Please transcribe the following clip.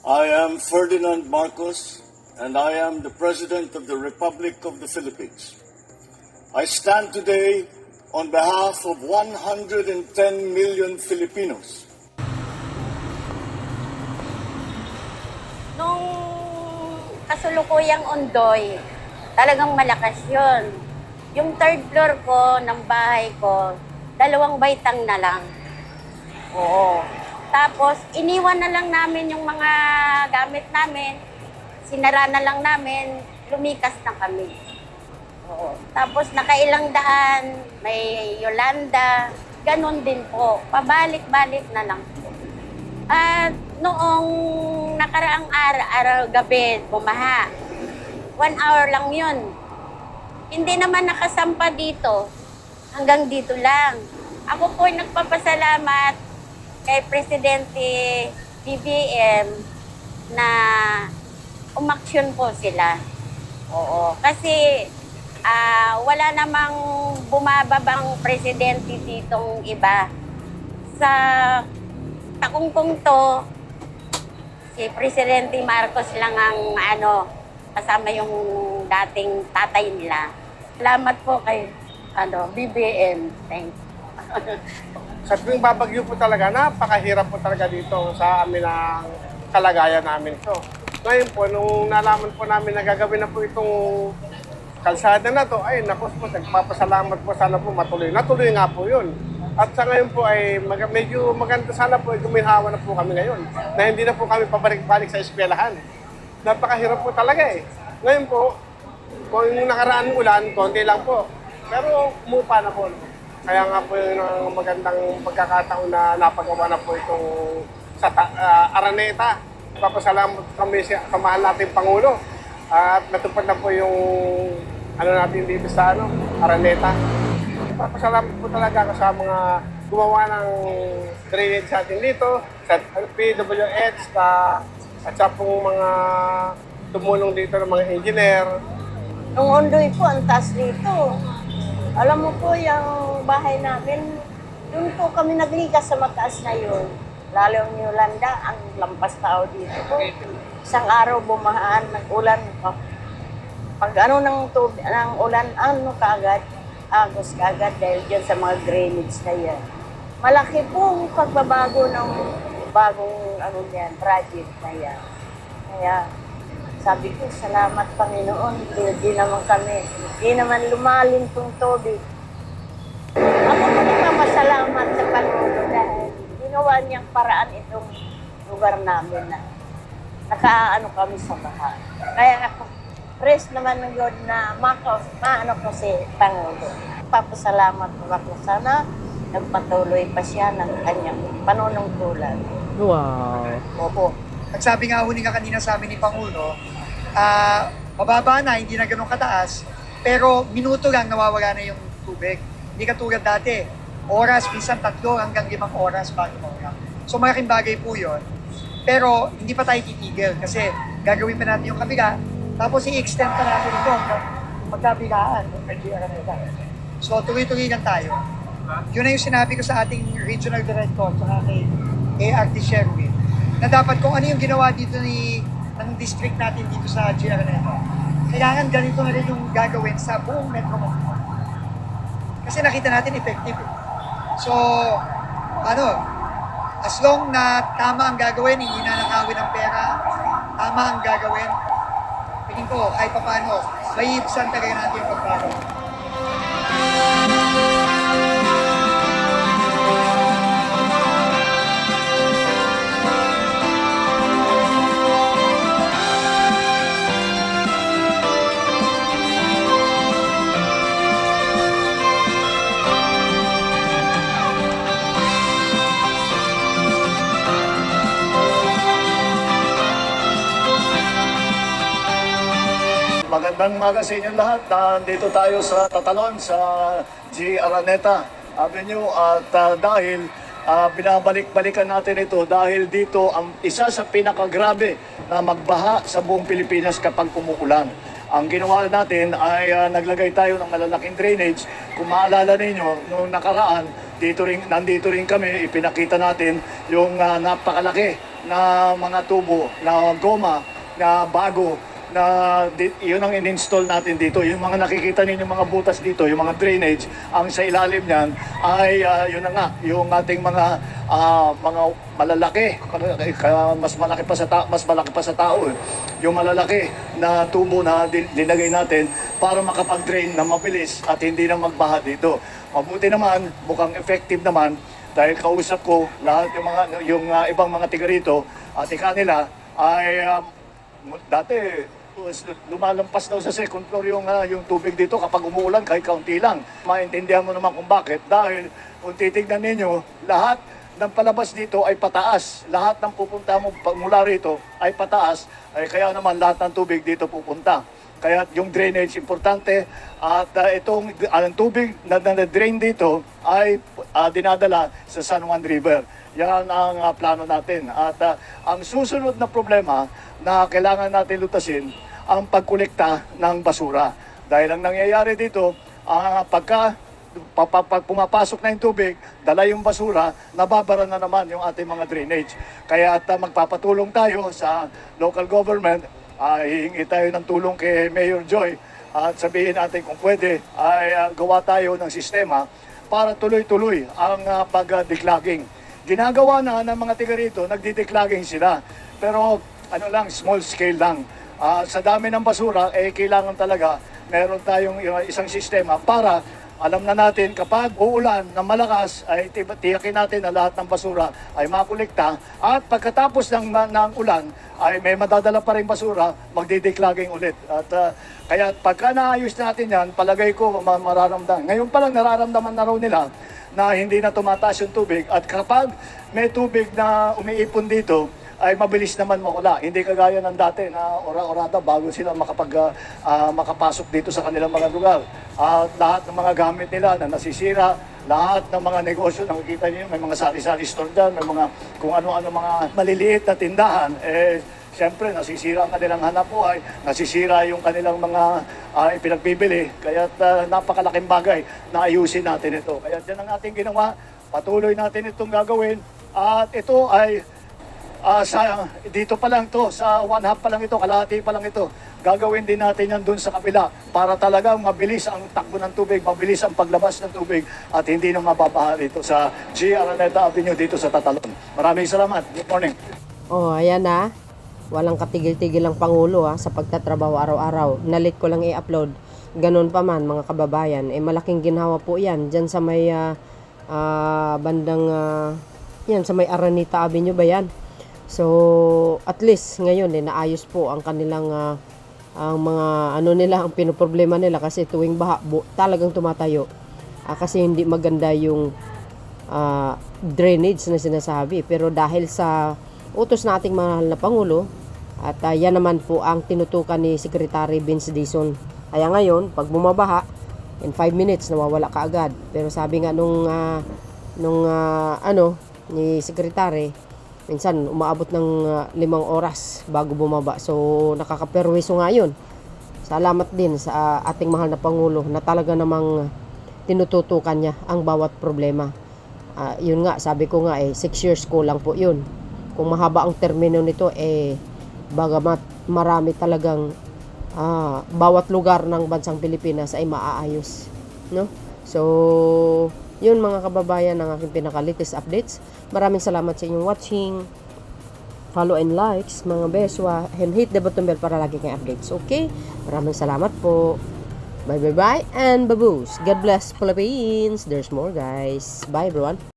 I am Ferdinand Marcos, and I am the President of the Republic of the Philippines. I stand today on behalf of 110 million Filipinos. Nung kasulukuyang Ondoy, talagang malakas yun. Yung third floor ko ng bahay ko, 2 baitang na lang. Oo. Tapos, iniwan na lang namin yung mga gamit namin. Sinara na lang namin, lumikas na kami. Oo. Tapos, nakailang daan, may Yolanda, ganun din po. Pabalik-balik na lang po. At noong nakaraang araw, gabi, bumaha. 1 hour lang yun. Hindi naman nakasampa dito. Hanggang dito lang. Ako po nagpapasalamat kay Presidente BBM na umaksyon po sila. Oo. Kasi wala namang bumababang presidente ditong iba. Sa takungkong to, si Presidente Marcos lang ang kasama yung dating tatay nila. Salamat po kay BBM. Thanks. Sa tuwing babagyo po talaga, napakahirap po talaga dito sa amin ang kalagayan namin. So, ngayon po, nung nalaman po namin na gagawin na po itong kalsada na to, ay naku po, nagpapasalamat po, sana po matuloy. Natuloy nga po yun. At sa ngayon po ay medyo maganda, sana po ay guminhawa na po kami ngayon. Na hindi na po kami pabalik-balik sa eskwelahan. Napakahirap po talaga eh. Ngayon po, kung yung nakaraan ulan, konti lang po. Pero umupa na po. Kaya nga po yung magandang pagkakataon na napagawa na po itong sa Araneta. Papasalamat kami sa mahal nating Pangulo. At natupad na po yung natin dito sa Araneta. Papasalamat po talaga ako sa mga gumawa ng drainage sa atin dito, sa PWH, at sa pong mga tumulong dito ng mga engineer. Nung Ondoy po, ang taas dito. Alam mo po, yung bahay namin, doon po kami naglikas sa mataas na yun. Lalo yung Yolanda, ang lampas tao dito po. Isang araw bumahaan, nag-ulan. Pag ng ulan, kaagad, agos kaagad dahil dyan sa mga drainage na yan. Malaki pong pagbabago ng bagong project na yan. Kaya, sabi ko, salamat Panginoon, di naman lumalim tong tubig. Ako po nagpapasalamat sa Pangulo dahil ginawa niyang paraan itong lugar namin na kami sa baha. Kaya ako, praise naman ng Lord na ko si Pangulo. Papasalamat po ako, sana nagpatuloy pa siya ng kanyang panunungkulan. Wow. Opo. At sabi nga huli nga kanina sa amin ni Pangulo, mababa na, hindi na ganun kataas, pero minuto lang nawawala na yung tubig. Hindi katulad dati, oras, minsan 3 hanggang 5 oras bago mawala. So malaking bagay po yun. Pero hindi pa tayo titigil kasi gagawin pa natin yung kabila, tapos i-extend pa natin ito hanggang magkabilaan. So tuloy-tuloy lang tayo. Yun na yung sinabi ko sa ating regional director, sa kay ART Sherwin, na dapat kung ano yung ginawa dito ng district natin dito sa GR na ito, kailangan ganito na rin yung gagawin sa buong Metro Manila. Kasi nakita natin effective. So, as long na tama ang gagawin, hindi na nakawin ng pera, tama ang gagawin, piling ko, kahit pa paano, may ibsan talaga natin yung pagbago. Magandang umaga sa inyo lahat. Nandito tayo sa Tatalon, sa G. Araneta Avenue. At dahil binabalik-balikan natin ito dahil dito ang isa sa pinakagrabe na magbaha sa buong Pilipinas kapag umuulan. Ang ginawa natin ay naglagay tayo ng malalaking drainage. Kung maalala ninyo, noong nakaraan, nandito rin kami, ipinakita natin yung napakalaki na mga tubo, na goma, na bago, na yun ang in-install natin dito. Yung mga nakikita ninyo mga butas dito, yung mga drainage, ang sa ilalim niyan ay yun na nga, yung ating mga malalaki, mas malaki pa sa tao. Yung malalaki na tubo na dinagay natin para makapag-drain na mabilis at hindi na magbaha dito. Mabuti naman, mukhang effective naman dahil kausap ko lahat yung ibang mga tiga rito at kanila ay dati lumalampas daw sa second floor yung tubig dito kapag umuulan kahit kaunti lang. Maintindihan mo naman kung bakit. Dahil kung titignan ninyo, lahat ng palabas dito ay pataas. Lahat ng pupunta mo mula rito ay pataas. Kaya naman lahat ng tubig dito pupunta. Kaya yung drainage importante at itong ang tubig na drain dito ay dinadala sa San Juan River. Yan ang plano natin. At ang susunod na problema na kailangan natin lutasin ang pagkolekta ng basura. Dahil ang nangyayari dito, pag pumapasok na yung tubig, dala yung basura, nababara na naman yung ating mga drainage. Kaya magpapatulong tayo sa local government, hihingi tayo ng tulong kay Mayor Joy at sabihin natin kung pwede ay gawa tayo ng sistema para tuloy-tuloy ang pag-declogging. Ginagawa na ng mga tiga rito, nagdi-declogging sila. Pero small scale lang. Sa dami ng basura, kailangan talaga meron tayong isang sistema para alam na natin kapag uulan ng malakas ay tiyakin natin na lahat ng basura ay makolekta at pagkatapos ng ulan ay may madadala pa rin basura, magdi-declogging ulit. At kaya pagka naayos natin yan, palagay ko mararamdaman. Ngayon pa lang nararamdaman na raw nila na hindi na tumataas yung tubig at kapag may tubig na umiipon dito, ay mabilis naman mawala. Hindi kagaya ng dati na ora-orada bago sila makapasok dito sa kanilang mga lugar. At lahat ng mga gamit nila na nasisira, lahat ng mga negosyo, nakikita niyo, may mga sari-sari store dyan, may mga kung ano-ano mga maliliit na tindahan, siyempre nasisira ang kanilang hanapbuhay, nasisira yung kanilang mga ipinagbibili. Kaya napakalaking bagay na ayusin natin ito. Kaya dyan ang ating ginawa, patuloy natin itong gagawin. At ito ay dito pa lang to, sa 1/2 pa lang ito, kalahati pa lang ito. Gagawin din natin yan dun sa kabila para talagang mabilis ang takbo ng tubig, mabilis ang paglabas ng tubig at hindi na mababaha dito sa G. Araneta Avenue dito sa Tatalon. Maraming salamat. Good morning. Oh, ayan na. Walang katigil-tigil ang Pangulo sa pagtatrabaho araw-araw. Nalit ko lang i-upload. Ganun pa man mga kababayan. Malaking ginhawa po yan. Diyan sa may bandang yan sa may Araneta Avenue ba yan? So, at least ngayon naayos po ang kanilang ang mga nila, ang pinoproblema nila kasi tuwing baha talagang tumatayo. Kasi hindi maganda yung drainage na sinasabi. Pero dahil sa utos na ating mahal na Pangulo at yan naman po ang tinutukan ni Secretary Vince Dizon. Kaya ngayon, pag bumabaha, in 5 minutes nawawala ka agad. Pero sabi nga nung ni Secretary, minsan umaabot ng 5 oras bago bumaba. So nakakaperwiso nga yun. Salamat din sa ating mahal na Pangulo na talaga namang tinututukan niya ang bawat problema. Yun nga, sabi ko nga 6 years ko lang po yun. Kung mahaba ang termino nito bagamat marami talagang bawat lugar ng bansang Pilipinas ay maaayos, no? So yun mga kababayan ang aking pinaka-latest updates. Maraming salamat sa inyong watching. Follow and likes mga beswa and hit the button bell para lagi kayong updates. Okay? Maraming salamat po. Bye bye bye and baboos. God bless Philippines. There's more guys. Bye everyone.